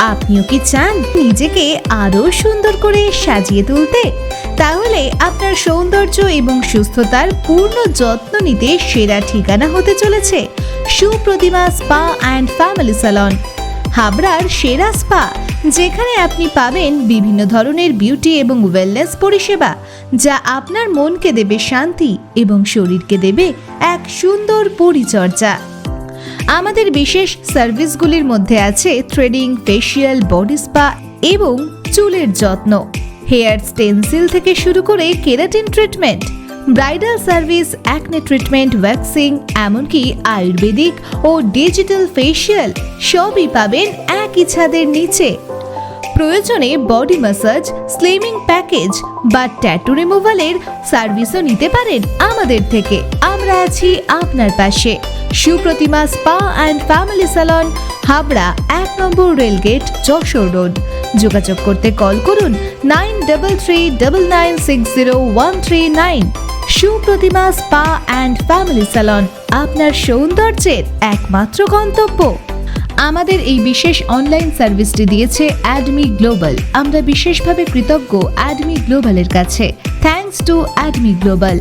আপনিও কি চান নিজেকে আরো সুন্দর করে সাজিয়ে তুলতে? তাহলে আপনার সৌন্দর্য এবং সুস্থতার পূর্ণ যত্ন নিতে সেরা ঠিকানা হতে চলেছে সুপ্রতিমা স্পা অ্যান্ড ফ্যামিলি স্যালন, হাবড়ার সেরা স্পা, যেখানে আপনি পাবেন বিভিন্ন ধরনের বিউটি এবং ওয়েলনেস পরিষেবা, যা আপনার মনকে দেবে শান্তি এবং শরীরকে দেবে এক সুন্দর পরিচর্যা। আমাদের বিশেষ সার্ভিসগুলির মধ্যে আছে থ্রেডিং, ফেসিয়াল, বডি স্পা এবং চুলের যত্ন, হেয়ার স্টেনসিল থেকে শুরু করে keratin treatment, bridal service, acne treatment, waxing, এমনকি আয়ুর্বেদিক ও ডিজিটাল ফেসিয়াল সবই পাবেন একই ছাদের নিচে। প্রয়োজনে বডি ম্যাসাজ, স্লিমিং প্যাকেজ বা ট্যাটু রিমুভালের সার্ভিসও নিতে পারেন আমাদের থেকে। আমরা আছি আপনার পাশে। Supratima spa and family salon, Habra 1 নম্বর রেলগেট, যশোর রোড। যোগাযোগ করতে কল করুন 9339960139। Supratima spa and family salon, আপনার সৌন্দর্যের একমাত্র গন্তব্য। আমাদের এই বিশেষ অনলাইন সার্ভিসটি দিয়েছে অ্যাডমি গ্লোবাল। আমরা বিশেষভাবে কৃতজ্ঞ অ্যাডমি গ্লোবালের কাছে। থ্যাঙ্কস টু অ্যাডমি গ্লোবাল।